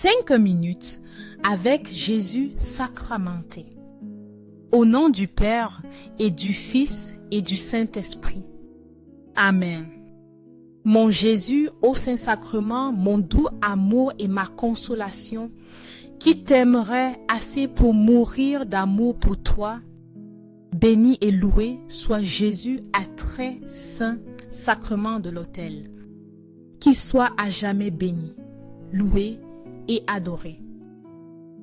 5 minutes avec Jésus sacramenté. Au nom du Père et du Fils et du Saint-Esprit. Amen. Mon Jésus, ô Saint-Sacrement, mon doux amour et ma consolation, qui t'aimerait assez pour mourir d'amour pour toi, béni et loué soit Jésus à très saint sacrement de l'autel. Qu'il soit à jamais béni, loué et adoré.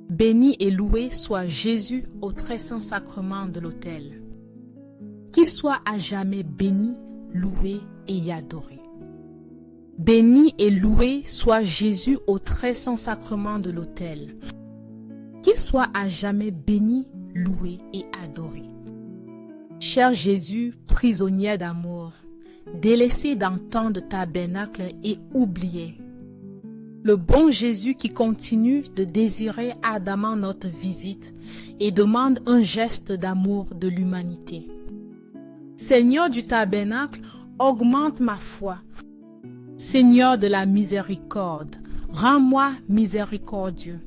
Béni et loué soit Jésus au très saint sacrement de l'autel. Qu'il soit à jamais béni, loué et adoré. Béni et loué soit Jésus au très saint sacrement de l'autel. Qu'il soit à jamais béni, loué et adoré. Cher Jésus, prisonnier d'amour, délaissé dans tant de tabernacles et oublié, le bon Jésus qui continue de désirer ardemment notre visite et demande un geste d'amour de l'humanité. Seigneur du tabernacle, augmente ma foi. Seigneur de la miséricorde, rends-moi miséricordieux.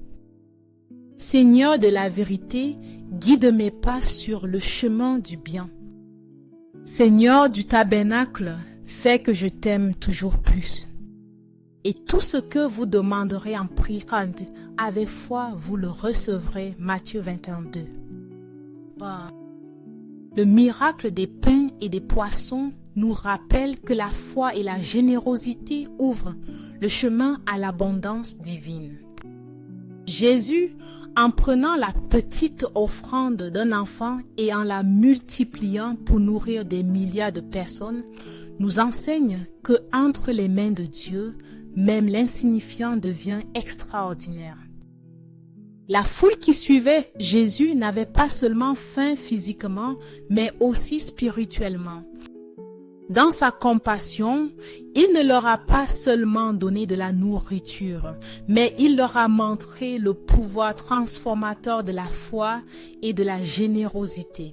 Seigneur de la vérité, guide mes pas sur le chemin du bien. Seigneur du tabernacle, fais que je t'aime toujours plus. Et tout ce que vous demanderez en priant avec foi, vous le recevrez. Matthieu 21:2. Le miracle des pains et des poissons nous rappelle que la foi et la générosité ouvrent le chemin à l'abondance divine. Jésus, en prenant la petite offrande d'un enfant et en la multipliant pour nourrir des milliards de personnes, nous enseigne que entre les mains de Dieu, même l'insignifiant devient extraordinaire. La foule qui suivait Jésus n'avait pas seulement faim physiquement, mais aussi spirituellement. Dans sa compassion, il ne leur a pas seulement donné de la nourriture, mais il leur a montré le pouvoir transformateur de la foi et de la générosité.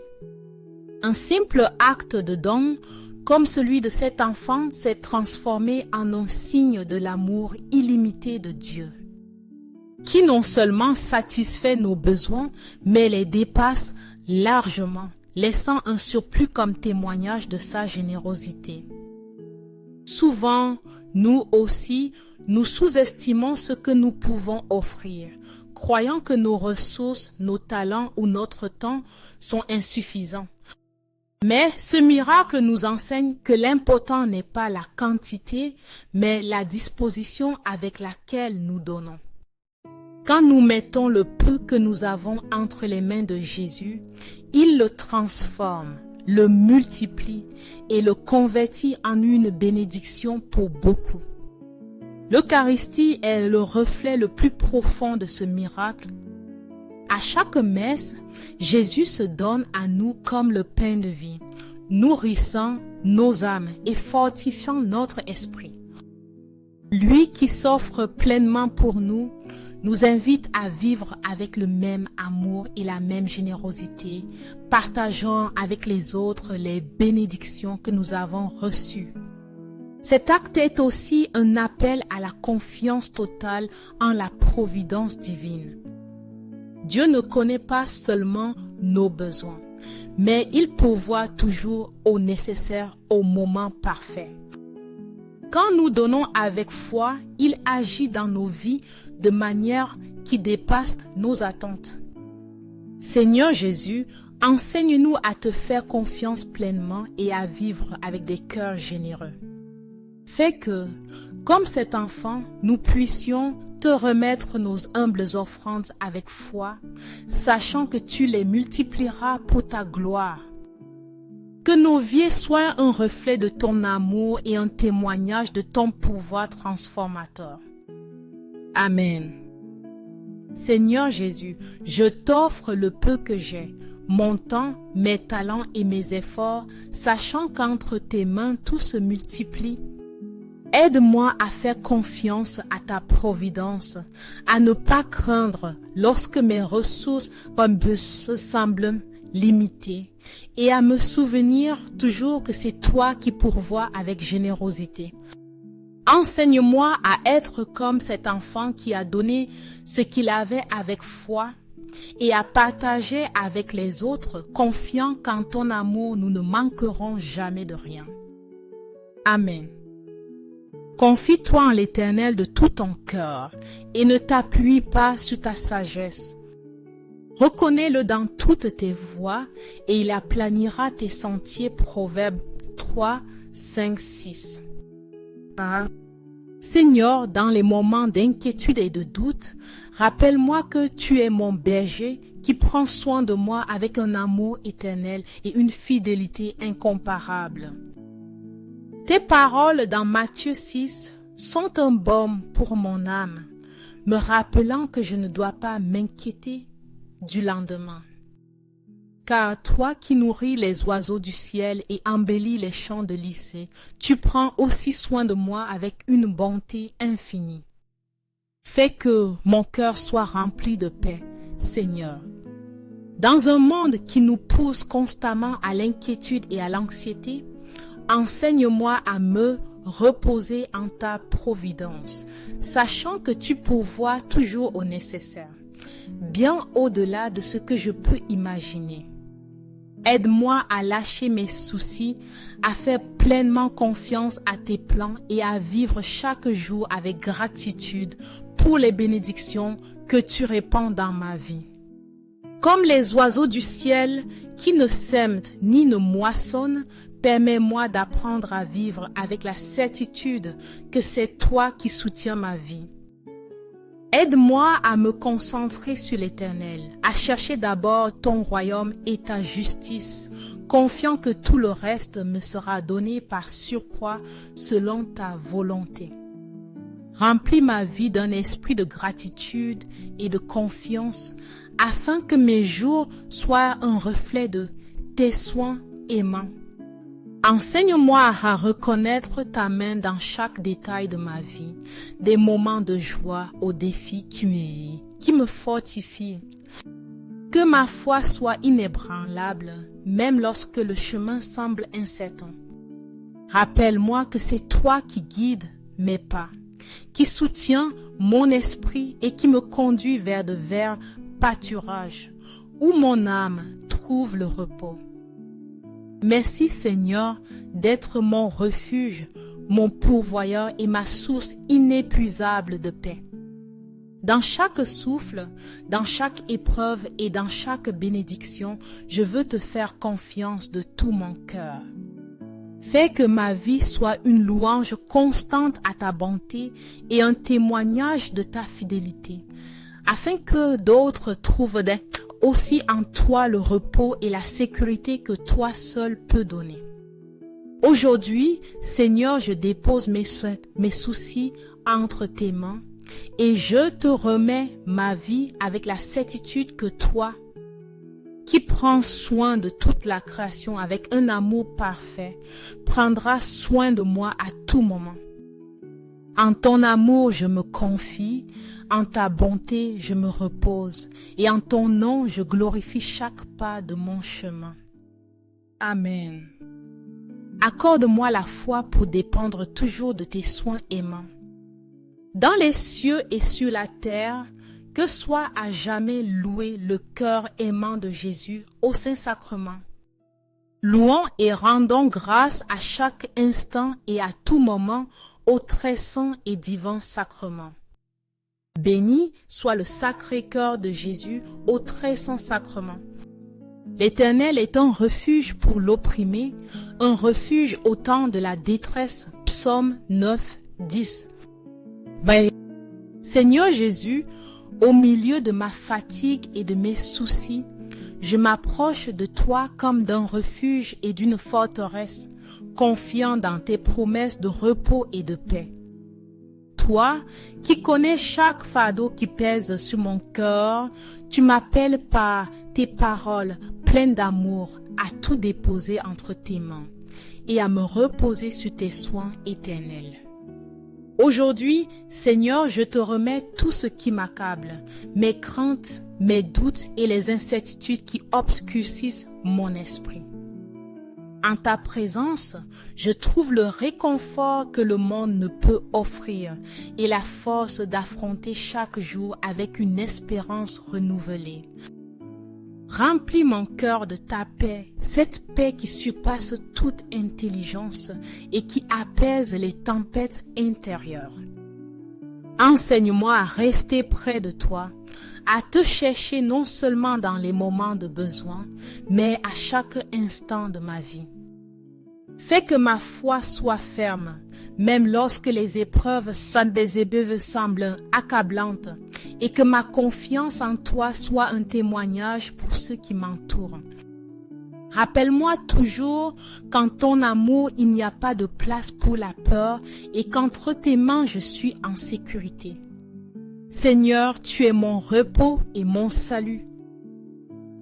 Un simple acte de don, comme celui de cet enfant, s'est transformé en un signe de l'amour illimité de Dieu, qui non seulement satisfait nos besoins, mais les dépasse largement, laissant un surplus comme témoignage de sa générosité. Souvent, nous aussi, nous sous-estimons ce que nous pouvons offrir, croyant que nos ressources, nos talents ou notre temps sont insuffisants. Mais ce miracle nous enseigne que l'important n'est pas la quantité, mais la disposition avec laquelle nous donnons. Quand nous mettons le peu que nous avons entre les mains de Jésus, il le transforme, le multiplie et le convertit en une bénédiction pour beaucoup. L'Eucharistie est le reflet le plus profond de ce miracle. À chaque messe, Jésus se donne à nous comme le pain de vie, nourrissant nos âmes et fortifiant notre esprit. Lui qui s'offre pleinement pour nous, nous invite à vivre avec le même amour et la même générosité, partageant avec les autres les bénédictions que nous avons reçues. Cet acte est aussi un appel à la confiance totale en la providence divine. Dieu ne connaît pas seulement nos besoins, mais il pourvoit toujours au nécessaire au moment parfait. Quand nous donnons avec foi, il agit dans nos vies de manière qui dépasse nos attentes. Seigneur Jésus, enseigne-nous à te faire confiance pleinement et à vivre avec des cœurs généreux. Fais que, comme cet enfant, nous puissions te remettre nos humbles offrandes avec foi, sachant que tu les multiplieras pour ta gloire. Que nos vies soient un reflet de ton amour et un témoignage de ton pouvoir transformateur. Amen. Seigneur Jésus, je t'offre le peu que j'ai, mon temps, mes talents et mes efforts, sachant qu'entre tes mains tout se multiplie. Aide-moi à faire confiance à ta providence, à ne pas craindre lorsque mes ressources se semblent limitées, et à me souvenir toujours que c'est toi qui pourvois avec générosité. Enseigne-moi à être comme cet enfant qui a donné ce qu'il avait avec foi et à partager avec les autres, confiant qu'en ton amour, nous ne manquerons jamais de rien. Amen. Confie-toi en l'Éternel de tout ton cœur et ne t'appuie pas sur ta sagesse. Reconnais-le dans toutes tes voies et il aplanira tes sentiers. Proverbe 3, 5, 6. Seigneur, dans les moments d'inquiétude et de doute, rappelle-moi que tu es mon berger qui prend soin de moi avec un amour éternel et une fidélité incomparable. Tes paroles dans Matthieu 6 sont un baume pour mon âme, me rappelant que je ne dois pas m'inquiéter du lendemain. Car toi qui nourris les oiseaux du ciel et embellis les champs de lys, tu prends aussi soin de moi avec une bonté infinie. Fais que mon cœur soit rempli de paix, Seigneur. Dans un monde qui nous pousse constamment à l'inquiétude et à l'anxiété, enseigne-moi à me reposer en ta providence, sachant que tu pourvois toujours au nécessaire, bien au-delà de ce que je peux imaginer. Aide-moi à lâcher mes soucis, à faire pleinement confiance à tes plans et à vivre chaque jour avec gratitude pour les bénédictions que tu répands dans ma vie. Comme les oiseaux du ciel qui ne sèment ni ne moissonnent, permets-moi d'apprendre à vivre avec la certitude que c'est toi qui soutiens ma vie. Aide-moi à me concentrer sur l'Éternel, à chercher d'abord ton royaume et ta justice, confiant que tout le reste me sera donné par surcroît selon ta volonté. Remplis ma vie d'un esprit de gratitude et de confiance, afin que mes jours soient un reflet de tes soins aimants. Enseigne-moi à reconnaître ta main dans chaque détail de ma vie, des moments de joie aux défis qui me fortifient. Que ma foi soit inébranlable, même lorsque le chemin semble incertain. Rappelle-moi que c'est toi qui guides mes pas, qui soutiens mon esprit et qui me conduit vers de verts pâturages, où mon âme trouve le repos. Merci Seigneur d'être mon refuge, mon pourvoyeur et ma source inépuisable de paix. Dans chaque souffle, dans chaque épreuve et dans chaque bénédiction, je veux te faire confiance de tout mon cœur. Fais que ma vie soit une louange constante à ta bonté et un témoignage de ta fidélité, afin que d'autres trouvent aussi en toi le repos et la sécurité que toi seul peux donner. Aujourd'hui, Seigneur, je dépose mes soucis entre tes mains et je te remets ma vie avec la certitude que toi, qui prends soin de toute la création avec un amour parfait, prendras soin de moi à tout moment. En ton amour, je me confie, en ta bonté, je me repose, et en ton nom, je glorifie chaque pas de mon chemin. Amen. Accorde-moi la foi pour dépendre toujours de tes soins aimants. Dans les cieux et sur la terre, que soit à jamais loué le cœur aimant de Jésus au Saint-Sacrement. Louons et rendons grâce à chaque instant et à tout moment au très saint et divin sacrement. Béni soit le Sacré-Cœur de Jésus au très saint sacrement. L'Éternel est un refuge pour l'opprimé, un refuge au temps de la détresse. Psaume 9, 10. Seigneur Jésus, au milieu de ma fatigue et de mes soucis, je m'approche de toi comme d'un refuge et d'une forteresse, confiant dans tes promesses de repos et de paix. Toi, qui connais chaque fardeau qui pèse sur mon cœur, tu m'appelles par tes paroles pleines d'amour à tout déposer entre tes mains et à me reposer sur tes soins éternels. Aujourd'hui, Seigneur, je te remets tout ce qui m'accable, mes craintes, mes doutes et les incertitudes qui obscurcissent mon esprit. En ta présence, je trouve le réconfort que le monde ne peut offrir et la force d'affronter chaque jour avec une espérance renouvelée. Remplis mon cœur de ta paix, cette paix qui surpasse toute intelligence et qui apaise les tempêtes intérieures. Enseigne-moi à rester près de toi, à te chercher non seulement dans les moments de besoin, mais à chaque instant de ma vie. Fais que ma foi soit ferme, même lorsque les épreuves semblent accablantes, et que ma confiance en toi soit un témoignage pour ceux qui m'entourent. Rappelle-moi toujours qu'en ton amour, il n'y a pas de place pour la peur et qu'entre tes mains, je suis en sécurité. Seigneur, tu es mon repos et mon salut.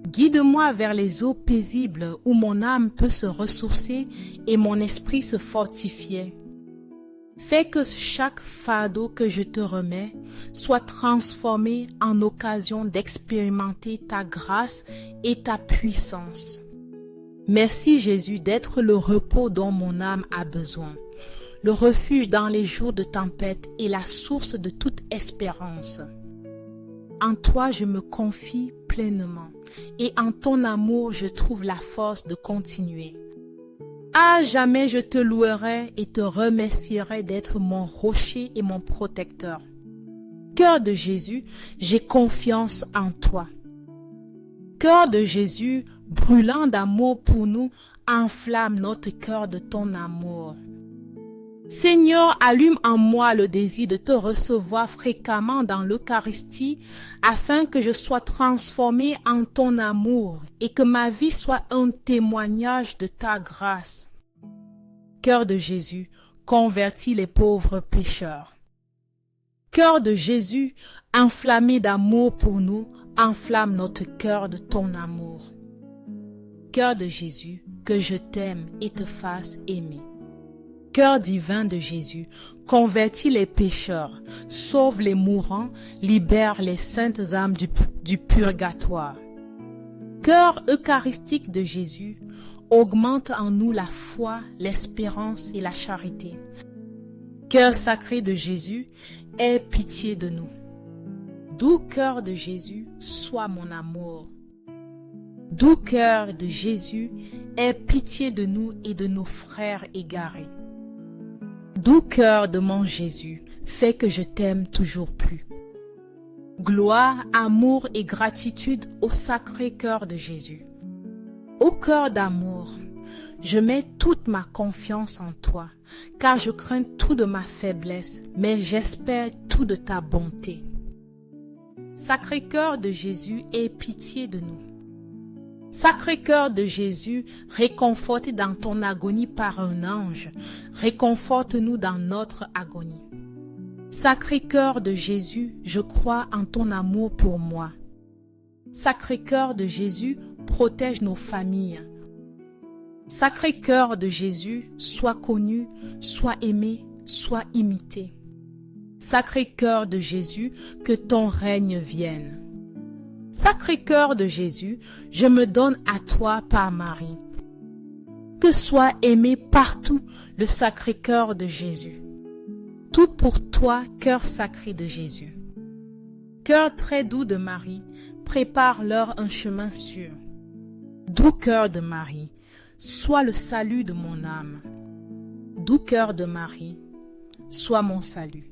Guide-moi vers les eaux paisibles où mon âme peut se ressourcer et mon esprit se fortifier. Fais que chaque fardeau que je te remets soit transformé en occasion d'expérimenter ta grâce et ta puissance. Merci Jésus d'être le repos dont mon âme a besoin, le refuge dans les jours de tempête et la source de toute espérance. En toi je me confie pleinement et en ton amour je trouve la force de continuer. À jamais je te louerai et te remercierai d'être mon rocher et mon protecteur. Cœur de Jésus, j'ai confiance en toi. Cœur de Jésus, brûlant d'amour pour nous, enflamme notre cœur de ton amour. Seigneur, allume en moi le désir de te recevoir fréquemment dans l'Eucharistie afin que je sois transformé en ton amour et que ma vie soit un témoignage de ta grâce. Cœur de Jésus, convertis les pauvres pécheurs. Cœur de Jésus, enflammé d'amour pour nous, enflamme notre cœur de ton amour. Cœur de Jésus, que je t'aime et te fasse aimer. Cœur divin de Jésus, convertis les pécheurs, sauve les mourants, libère les saintes âmes du purgatoire. Cœur eucharistique de Jésus, augmente en nous la foi, l'espérance et la charité. Cœur sacré de Jésus, aie pitié de nous. Doux cœur de Jésus, sois mon amour. Doux cœur de Jésus, aie pitié de nous et de nos frères égarés. Doux cœur de mon Jésus, fais que je t'aime toujours plus. Gloire, amour et gratitude au sacré cœur de Jésus. Ô cœur d'amour, je mets toute ma confiance en toi, car je crains tout de ma faiblesse, mais j'espère tout de ta bonté. Sacré cœur de Jésus, aie pitié de nous. Sacré cœur de Jésus, réconforté dans ton agonie par un ange, réconforte-nous dans notre agonie. Sacré cœur de Jésus, je crois en ton amour pour moi. Sacré cœur de Jésus, protège nos familles. Sacré cœur de Jésus, sois connu, sois aimé, sois imité. Sacré cœur de Jésus, que ton règne vienne. Sacré cœur de Jésus, je me donne à toi par Marie. Que soit aimé partout le sacré cœur de Jésus. Tout pour toi, cœur sacré de Jésus. Cœur très doux de Marie, prépare-leur un chemin sûr. Doux cœur de Marie, sois le salut de mon âme. Doux cœur de Marie, sois mon salut.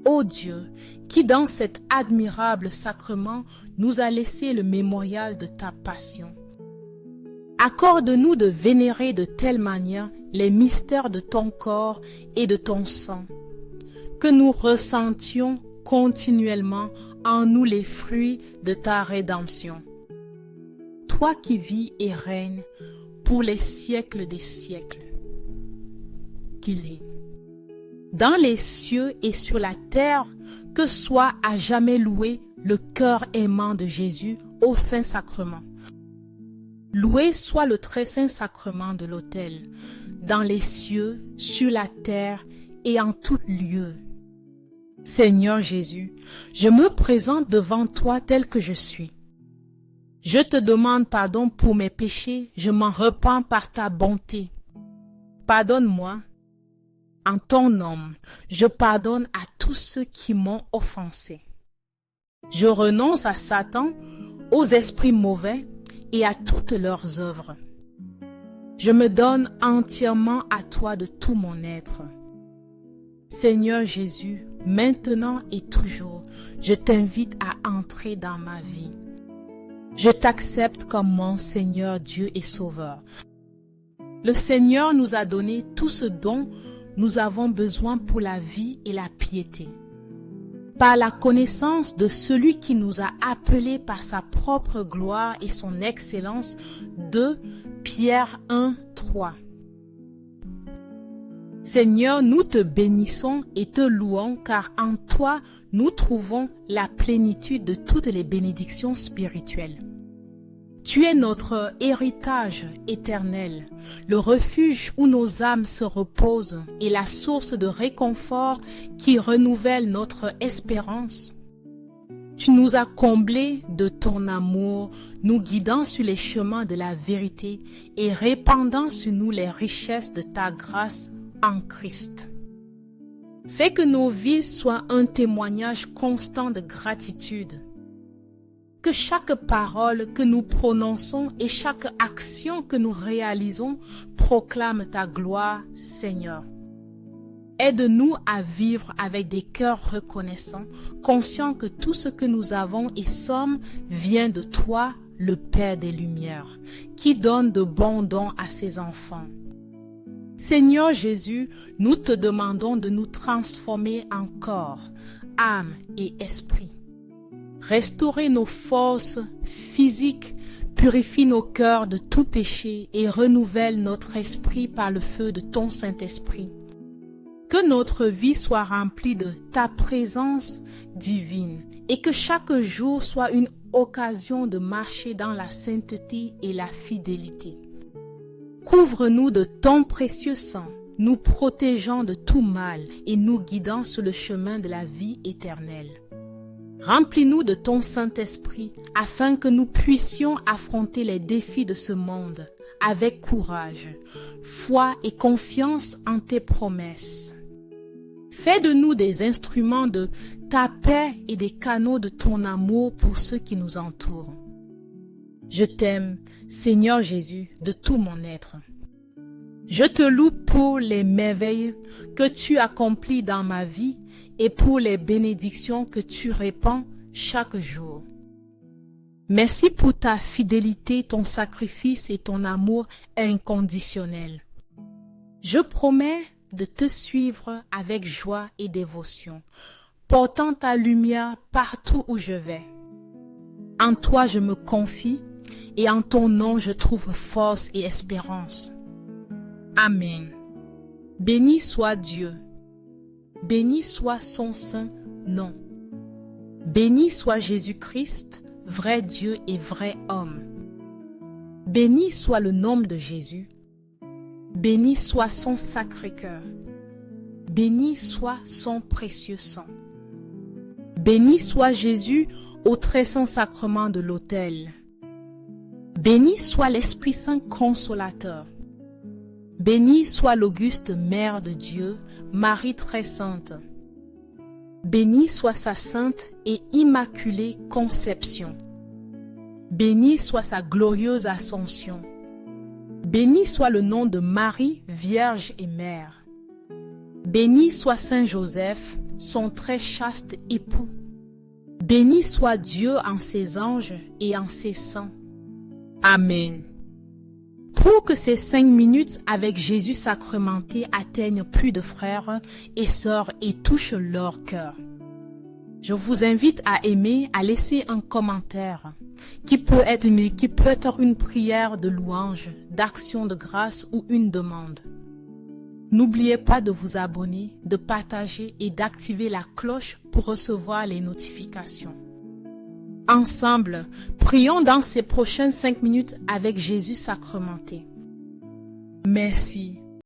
Ô Dieu, qui dans cet admirable sacrement nous a laissé le mémorial de ta passion, accorde-nous de vénérer de telle manière les mystères de ton corps et de ton sang, que nous ressentions continuellement en nous les fruits de ta rédemption. Toi qui vis et règnes pour les siècles des siècles, qu'il est. Dans les cieux et sur la terre, que soit à jamais loué le cœur aimant de Jésus au Saint-Sacrement. Loué soit le très saint sacrement de l'autel, dans les cieux, sur la terre et en tout lieu. Seigneur Jésus, je me présente devant toi tel que je suis. Je te demande pardon pour mes péchés, je m'en repens par ta bonté. Pardonne-moi. En ton nom, je pardonne à tous ceux qui m'ont offensé. Je renonce à Satan, aux esprits mauvais et à toutes leurs œuvres. Je me donne entièrement à toi de tout mon être. Seigneur Jésus, maintenant et toujours, je t'invite à entrer dans ma vie. Je t'accepte comme mon Seigneur Dieu et Sauveur. Le Seigneur nous a donné tout ce dont nous avons besoin pour la vie et la piété. Par la connaissance de celui qui nous a appelés par sa propre gloire et son excellence, 2 Pierre 1, 3. Seigneur, nous te bénissons et te louons car en toi nous trouvons la plénitude de toutes les bénédictions spirituelles. Tu es notre héritage éternel, le refuge où nos âmes se reposent et la source de réconfort qui renouvelle notre espérance. Tu nous as comblés de ton amour, nous guidant sur les chemins de la vérité et répandant sur nous les richesses de ta grâce en Christ. Fais que nos vies soient un témoignage constant de gratitude. Que chaque parole que nous prononçons et chaque action que nous réalisons proclame ta gloire, Seigneur. Aide-nous à vivre avec des cœurs reconnaissants, conscients que tout ce que nous avons et sommes vient de toi, le Père des Lumières, qui donne de bons dons à ses enfants. Seigneur Jésus, nous te demandons de nous transformer en corps, âme et esprit. Restaurer nos forces physiques, purifie nos cœurs de tout péché et renouvelle notre esprit par le feu de ton Saint-Esprit. Que notre vie soit remplie de ta présence divine et que chaque jour soit une occasion de marcher dans la sainteté et la fidélité. Couvre-nous de ton précieux sang, nous protégeant de tout mal et nous guidant sur le chemin de la vie éternelle. Remplis-nous de ton Saint-Esprit afin que nous puissions affronter les défis de ce monde avec courage, foi et confiance en tes promesses. Fais de nous des instruments de ta paix et des canaux de ton amour pour ceux qui nous entourent. Je t'aime, Seigneur Jésus, de tout mon être. Je te loue pour les merveilles que tu accomplis dans ma vie et pour les bénédictions que tu répands chaque jour. Merci pour ta fidélité, ton sacrifice et ton amour inconditionnel. Je promets de te suivre avec joie et dévotion, portant ta lumière partout où je vais. En toi je me confie et en ton nom je trouve force et espérance. Amen. Béni soit Dieu. Béni soit son saint nom. Béni soit Jésus-Christ, vrai Dieu et vrai homme. Béni soit le nom de Jésus. Béni soit son sacré-cœur. Béni soit son précieux sang. Béni soit Jésus au très saint sacrement de l'autel. Béni soit l'Esprit Saint consolateur. Béni soit l'auguste Mère de Dieu, Marie très sainte. Béni soit sa sainte et immaculée conception. Béni soit sa glorieuse ascension. Béni soit le nom de Marie, Vierge et Mère. Béni soit Saint Joseph, son très chaste époux. Béni soit Dieu en ses anges et en ses saints. Amen. Pour que ces 5 minutes avec Jésus sacramenté atteignent plus de frères et sœurs et touchent leur cœur, je vous invite à aimer, à laisser un commentaire qui peut être une prière de louange, d'action de grâce ou une demande. N'oubliez pas de vous abonner, de partager et d'activer la cloche pour recevoir les notifications. Ensemble, prions dans ces prochaines 5 minutes avec Jésus sacramenté. Merci.